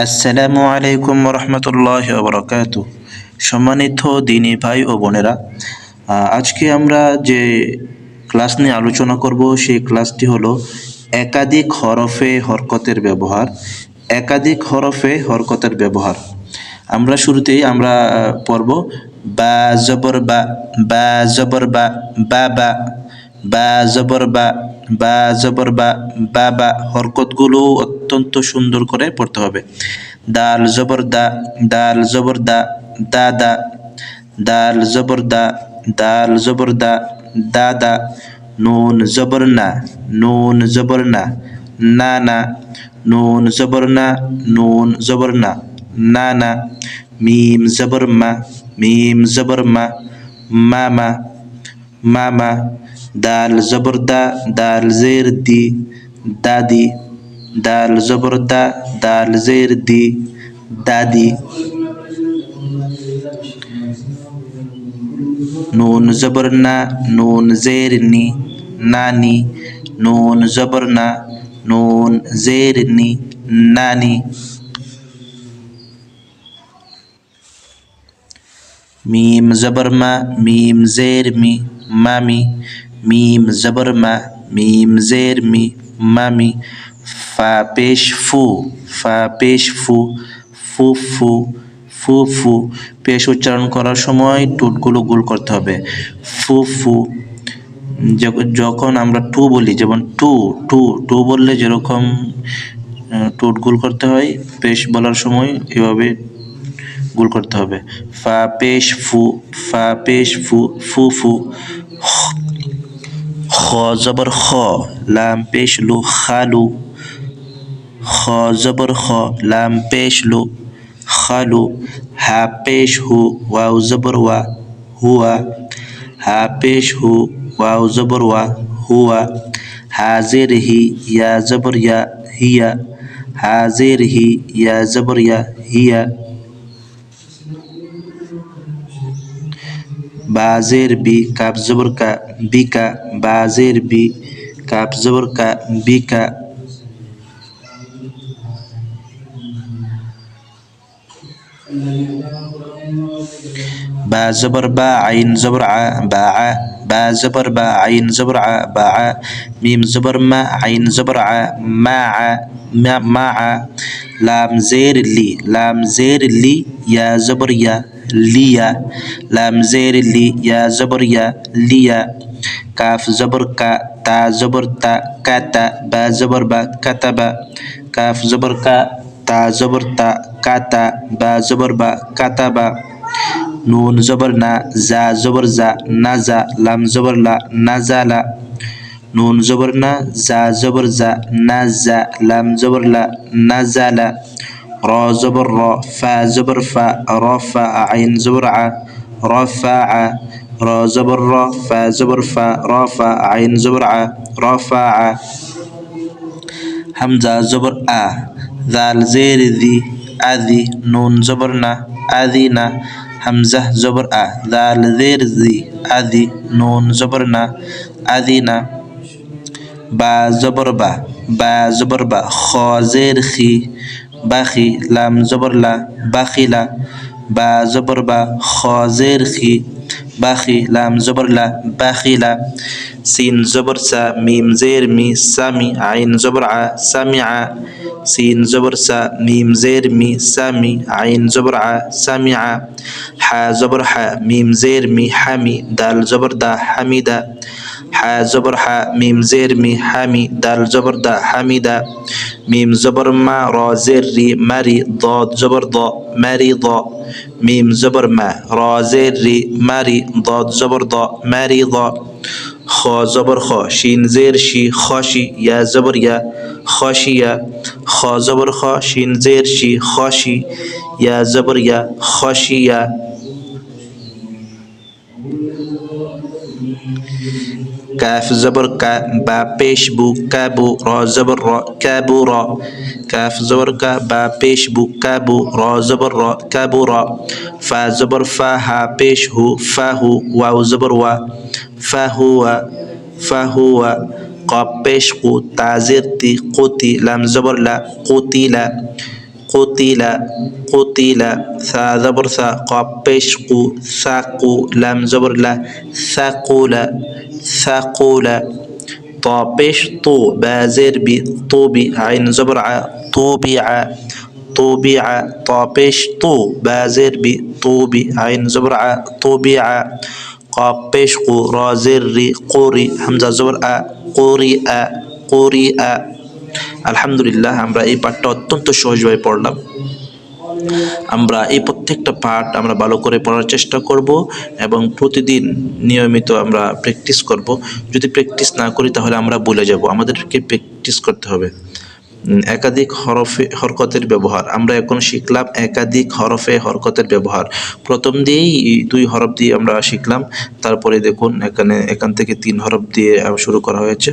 আসসালামু আলাইকুম রহমতুল্লাহ বরকাত। সম্মানিত দিনী ভাই ও বোনেরা, আজকে আমরা যে ক্লাস নিয়ে আলোচনা করব সেই ক্লাসটি হলো একাধিক হরফে হরকতের ব্যবহার। একাধিক হরফে হরকতের ব্যবহার আমরা শুরুতেই পড়ব বা জবর বা, বা জবর বা, বা বা, বা জবর বা, বা জবর বা, বা বা হরকতগুলো অত্যন্ত সুন্দর করে পড়তে হবে। দাল জবর দা, দাল জবর দা, দা দা, দাল জবর দা, দাল জবর দা, দা দা, নুন জবর না, নুন জবর না, না না, নুন জবর না, নুন জবর না, না না, মিম জবর মা, মিম জবর মা, মা, মামা, দাল জবর দা, দাল জের দি, দাদি, দাল জবর দা, দাল জের দি, দাদি, নুন জবর না, নুন জের নি, নানি, নুন জবর না, নুন জের নি, নানি, মিম জবর মা, মিম জের মি, মামি, মিম জবর মা, মিম জের মি, মামি, ফা পেশ ফু, ফা পেশ ফু, ফু ফু, ফু ফু, পেশ উচ্চারণ করার সময় ঠোঁটগুলো গোল করতে হবে। ফু ফু। যখন আমরা টু বলি, যেমন টু টু টু বললে যেরকম ঠোঁট গোল করতে হয়, পেশ বলার সময় এভাবে গোল করতে হবে। ফা পেশ ফু, ফা পেশ ফু, ফু ফু। খ জবর খ, লাম পেশ লু, খালু, খ জবর খ, লাম পেশ লু, খালু। হা পেশ হু, ওয়াও জবর ওয়া, হুয়া, হা পেশ হু, ওয়াও জবর ওয়া, হুয়া। হাজির হি, ইয়া জবর ইয়া, হিয়া, হাজির হি, ইয়া জবর ইয়া, হিয়া। বাজের বি, কাপ জবর কা, বিকা, বাজের বি, কাপ জবর কা, বিকা। বা জবর বা, আইন জবর আ, বা আ, বা জবর বা, আইন জবর আ, বা আ। মিম জবর মা, আইন জবর আ, মা আ, মা আ। লাম জের লি, লাম জের লি, ইয়া জবর ইয়া, লিয়া, লাম জের লি, ইয়া জবর ইয়া, লিয়া। কাফ জবর কা, তা জবর তা, কাতা, বা জবর বা, কাতাবা। কাফ জবর কা, তা জবর তা, কাতা, বা জবর বা, কাতাবা। নুন জবর না, জা জবর জা, নাজা, লাম জবর লা, নাজালা। নুন জবর না, জা জবর জা, নাজা, লাম জবর লা, নাজালা। র জবর র, ফা জবর ফা, রফা, আইন জবর আ, রফা আ। র জবর র, ফা জবর ফা, রফা, আইন জবর আ, রফা আ। হামজা জবর আ, দাল জের দি, আদি, নুন জবর না, আদি না। হামজা জবর আ, দাল জের দি, আদি, নুন জবর না, আদি না। বা জবর বা, বা জবর বা, খ জের খি, বাখি, লাম জবর লা, বাখিলা। বা জবর বা, খ জের খি, বাখি, লাম জবর লা, বাখিলা। সিন জবর সা, মিম জের মি, সামি, আইন জবর আ, সামিআ। সিন জবর সা, মিম জের মি, সামি, আইন জবর আ, সামিআ। হা জবর হা, মিম জের মি, হামি, দাল জবর দা, হামিদা। হা জবর হা, মিম জের মি, হামি, দাল জবর দা, হামিদা। মিম জবর মা, র জের রি, মারি, দ জবর দ, মারি দ। মিম জবর মা, র জের রি, মারি, দ জবর দ, মারি দ। খ জবর খ, শিন জের শি, খসি, ইয়া জবর ইয়া, খসিয়া। খ জবর খ, শিন জের শি, খসি, ইয়া জবর ইয়া, খসিয়া। কাফ জবর কা, বা পেশ বু, কাবু, র জবর র, কাবু র। কাফ জবর কা, বা পেশ বু, কাবু, র জবর র, কাবু র। ফা জবর ফা, হা পেশ হু, ফাহু, ওয়াও জবর ওয়া, ফাহুয়া, ফাহুয়া। কফ পেশ কু, তা জের তি, কুতি, লাম জবর লা, কুতিলা। কুতিলা কুতিলা, সা জবর সা, কফ পেশ কু, সাকু, লাম জবর লা, সাকুলা সাকুলা। ত পেশ তু, বা জের বি, তুবি, আইন জবর আ, তুবিআ তুবিআ। ত পেশ তু, বা জের বি, তুবি, আইন জবর আ, তুবিআ। কফ পেশ কু, র জের রি, কুরি, হামজা জবর আ, কুরিআ কুরিআ। আলহামদুলিল্লাহ, আমরা এই পাঠটা অত্যন্ত সহজভাবে পড়লাম। আমরা এই প্রত্যেকটা পাঠ আমরা ভালো করে পড়ার চেষ্টা করব এবং প্রতিদিন নিয়মিত আমরা প্র্যাকটিস করব। যদি প্র্যাকটিস না করি তাহলে আমরা ভুলে যাব। আমাদেরকে প্র্যাকটিস করতে হবে। একাধিক হরকতের ব্যবহার আমরা এখন শিখলাম। একাধিক হরফে হরকতের ব্যবহার প্রথম দিয়েই 2 হরফ দিয়ে আমরা শিখলাম। তারপরে দেখুন এখান থেকে 3 হরফ দিয়ে শুরু করা হয়েছে।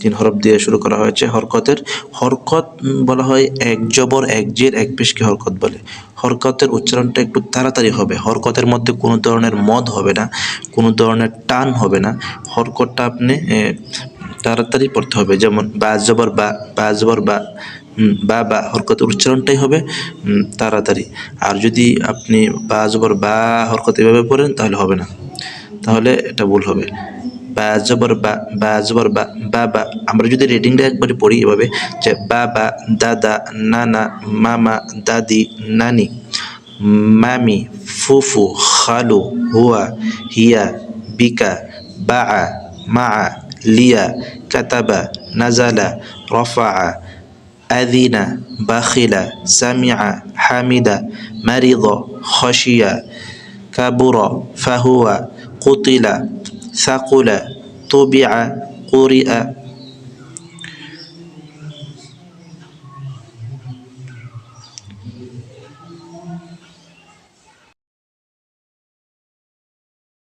3 হরফ দিয়ে শুরু করা হয়েছে হরকতের। হরকত বলা হয় এক জবর এক জের এক পেশকে হরকত বলে। হরকতের উচ্চারণটা একটু তাড়াতাড়ি হবে। হরকতের মধ্যে কোনো ধরনের মদ হবে না, কোনো ধরনের টান হবে না। হরকতটা আপনি তাড়াতাড়ি পড়তে হবে। যেমন বা জবর বা, বা জবর বা, বা বা হরকতের উচ্চারণটাই হবে তাড়াতাড়ি। আর যদি আপনি বা জবর বা হরকত এভাবে পড়েন তাহলে হবে না, তাহলে এটা ভুল হবে। বা জবর বা, বা জবর বা, বাবা। আমরা যদি রিডিংটা একবারে পড়ি এভাবে যে বাবা, দাদা, নানা, মামা, দাদি, নানি, মামি, ফুফু, খালু, হুয়া, হিয়া, বিকা, বাআ, মাআ, লিয়া, কাতাবা, নাজালা, রফাআ, আযিনা, বাখিলা, সামিআ, হামিদা, মারিদ, খশিয়া, কাবুরা, ফাহুয়া, কুতিলা, সাকুলা, তুবিআ, কুরিআ।